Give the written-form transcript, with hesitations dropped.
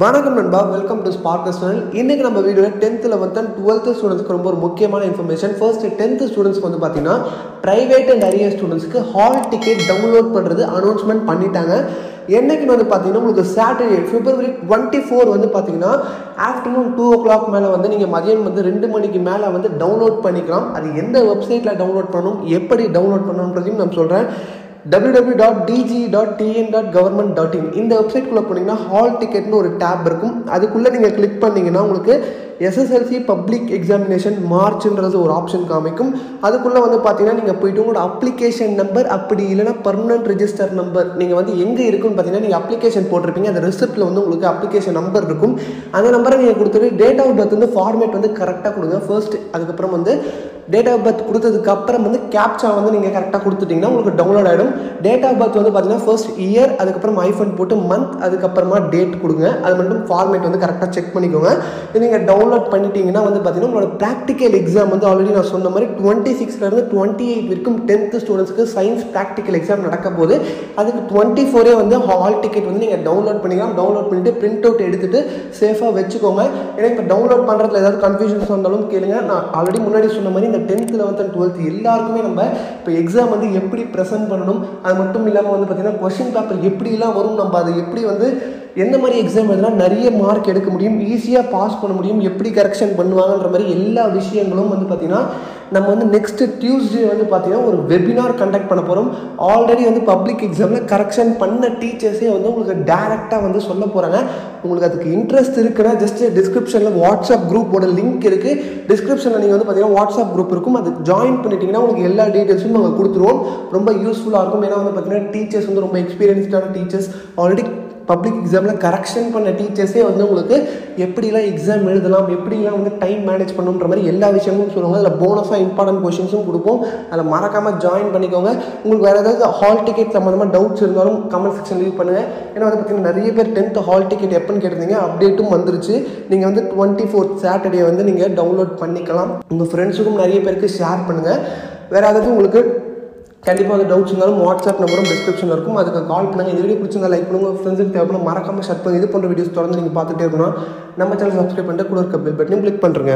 வணக்கம் நண்பா, welcome to ஸ்பார்க்கஸ் channel. இன்னைக்கு நம்ம வீடியோவில் 10th 11th and 12th ஸ்டூடெண்ட்ஸ்க்கு ரொம்ப ஒரு முக்கியமான இன்ஃபர்மேஷன். ஃபர்ஸ்ட் 10th ஸ்டூடெண்ட்ஸ்க்கு வந்து பார்த்தீங்கன்னா பிரைவேட் அண்ட் அரியர் ஸ்டூடெண்ட்ஸ்க்கு ஹால் டிக்கெட் டவுன்லோட் பண்ணுறது அனௌன்ஸ்மெண்ட் பண்ணிட்டாங்க. என்னைக்குன்னு வந்து பார்த்தீங்கன்னா உங்களுக்கு சாட்டர்டே February 24 வந்து பார்த்தீங்கன்னா ஆஃப்டர்நூன் 2 o'clock மேலே வந்து நீங்கள் மதியம் வந்து 2 மணிக்கு மேலே வந்து டவுன்லோட் பண்ணிக்கலாம். அது எந்த வெப்சைட்டில் டவுன்லோட் பண்ணணும், எப்படி டவுன்லோட் பண்ணணுன்றதையும் நான் சொல்கிறேன். www.dg.tn.government.in இந்த வெப்சைட்குள்ளே போனீங்கன்னா ஹால் டிக்கெட்னு ஒரு டேப் இருக்கும். அதுக்குள்ளே நீங்கள் கிளிக் பண்ணிங்கன்னா உங்களுக்கு SSLC பப்ளிக் எக்ஸாமினேஷன் மார்ச்ன்றது ஒரு ஆப்ஷன் காமிக்கும். அதுக்குள்ளே வந்து பார்த்தீங்கன்னா நீங்கள் போய்ட்டு உங்களோட அப்ளிகேஷன் நம்பர் அப்படி இல்லைனா பர்மனன்ட் ரெஜிஸ்டர் நம்பர் நீங்கள் வந்து எங்கே இருக்குன்னு பார்த்தீங்கன்னா நீங்கள் அப்ளிகேஷன் போட்டிருப்பீங்க. அந்த ரிசிப்ட்டில் வந்து உங்களுக்கு அப்ளிகேஷன் நம்பர் இருக்கும். அந்த நம்பரை நீங்கள் கொடுத்துட்டு டேட் ஆஃப் பர்த் வந்து ஃபார்மேட் வந்து கரெக்டாக கொடுங்க ஃபர்ஸ்ட். அதுக்கப்புறம் வந்து டேட் ஆஃப் பர்த் கொடுத்ததுக்கு அப்புறம் வந்து கேப்சா வந்து நீங்கள் கரெக்டாக கொடுத்துட்டிங்கன்னா உங்களுக்கு டவுன்லோட் ஆகிடும். டேட் ஆஃப் பர்த் வந்து பார்த்தீங்கன்னா ஃபர்ஸ்ட் இயர், அதுக்கப்புறம் ஐஃபோன் போட்டு மந்த், அதுக்கப்புறமா டேட் கொடுங்க. அது மட்டும் ஃபார்மேட் வந்து கரெக்டாக செக் பண்ணிக்கோங்க. நீங்கள் டவுன்லோட் பண்ணிட்டீங்கன்னா வந்து பார்த்தீங்கன்னா உங்களோட ப்ராக்டிக்கல் எக்ஸாம் வந்து ஆல்ரெடி நான் சொன்ன மாதிரி 26லேருந்து 28 வரைக்கும் 10th ஸ்டூடெண்ட்ஸ்க்கு சயின்ஸ் ப்ராக்டிக்கல் எக்ஸாம் நடக்க போகுது. அதுக்கு 24 வந்து ஹால் டிக்கெட் வந்து நீங்கள் டவுன்லோட் பண்ணிக்கலாம். டவுன்லோட் பண்ணிட்டு பிரிண்ட் அவுட் எடுத்துகிட்டு சேஃபாக வச்சுக்கோங்க. ஏன்னா இப்போ டவுன்லோட் பண்ணுறதுல ஏதாவது கன்ஃபியூஷன்ஸ் வந்தாலும் கேளுங்க. நான் ஆல்ரெடி முன்னாடி சொன்ன மாதிரி இந்த 10th 11th and 12th எல்லாருக்குமே நம்ம இப்போ எக்ஸாம் வந்து எப்படி ப்ரெசென்ட் பண்ணணும், அது மட்டும் இல்லாமல் வந்து பார்த்தீங்கன்னா கொஸ்டின் பேப்பர் எப்படிலாம் வரும், நம்ம அதை எப்படி வந்து எந்த மாதிரி எக்ஸாம் எழுதினா நிறைய மார்க் எடுக்க முடியும், ஈஸியாக பாஸ் பண்ண முடியும், எப்படி கரெக்ஷன் பண்ணுவாங்கன்ற மாதிரி எல்லா விஷயங்களும் வந்து பார்த்திங்கன்னா நம்ம வந்து நெக்ஸ்ட் டியூஸ்டே வந்து பார்த்திங்கன்னா ஒரு வெபினார் கண்டக்ட் பண்ண போகிறோம். ஆல்ரெடி வந்து பப்ளிக் எக்ஸாமில் கரெக்ஷன் பண்ண டீச்சர்ஸே வந்து உங்களுக்கு டேரெக்டாக வந்து சொல்ல போகிறாங்க. உங்களுக்கு அதுக்கு இன்ட்ரெஸ்ட் இருக்குன்னா ஜஸ்ட் டிஸ்கிரிப்ஷனில் வாட்ஸ்அப் குரூப்போட லிங்க் இருக்குது. டிஸ்கிரிப்ஷனில் நீங்கள் வந்து பார்த்தீங்கன்னா வாட்ஸ்அப் குரூப் இருக்கும். அது ஜாயின் பண்ணிட்டீங்கன்னா உங்களுக்கு எல்லா டீட்டெயில்ஸும் நாங்கள் கொடுத்துருவோம். ரொம்ப யூஸ்ஃபுல்லாக இருக்கும். ஏன்னா வந்து பார்த்தீங்கன்னா டீச்சர்ஸ் வந்து ரொம்ப எக்ஸ்பீரியன்ஸ்டான டீச்சர்ஸ், ஆல்ரெடி பப்ளிக் எக்ஸாமில் கரெக்ஷன் பண்ண டீச்சர்ஸே வந்து உங்களுக்கு எப்படிலாம் எக்ஸாம் எழுதலாம், எப்படிலாம் வந்து டைம் மேனேஜ் பண்ணுன்ற மாதிரி எல்லா விஷயமும் சொல்லுவாங்க. அதில் போனஸாக இம்பார்ட்டன்ட் கொஷின்ஸும் கொடுப்போம். அதில் மறக்காமல் ஜாயின் பண்ணிக்கோங்க. உங்களுக்கு வேறு ஏதாவது ஹால் டிக்கெட் சம்மந்தமாக டவுட்ஸ் இருந்தாலும் கமெண்ட் செக்ஷன் லீவ் பண்ணுங்கள். ஏன்னா வந்து பார்த்தீங்கன்னா நிறைய பேர் 10th ஹால் டிக்கெட் எப்போன்னு கேட்டிருந்தீங்க. அப்டேட்டும் வந்துருச்சு. நீங்கள் வந்து 24th சாட்டர்டே வந்து நீங்கள் டவுன்லோட் பண்ணிக்கலாம். உங்கள் ஃப்ரெண்ட்ஸுக்கும் நிறைய பேருக்கு ஷேர் பண்ணுங்கள். வேறு ஏதாவது உங்களுக்கு கண்டிப்பாக வந்து டவுட்ஸ் இருந்தாலும் வாட்ஸ்அப் நம்பரும் டிஸ்கிரிப்ஷனில் இருக்கும். அதுக்கு கால் பண்ணுங்கள். இந்த வீடியோ பிடிச்சிருந்தா லைக் பண்ணுங்கள். ஃப்ரெண்ட்ஸுக்கு தேவைப்படும் மறக்காமல் ஷேர் பண்ணுங்கள். இது போன்ற வீடியோஸ் தொடர்ந்து நீங்கள் பார்த்துட்டே இருக்கணும். நம்ம சேனல் சப்ஸ்கிரைப் பண்ணிட்டு கூட இருக்க பெல் பட்டனையும் கிளிக் பண்ணுறேங்க.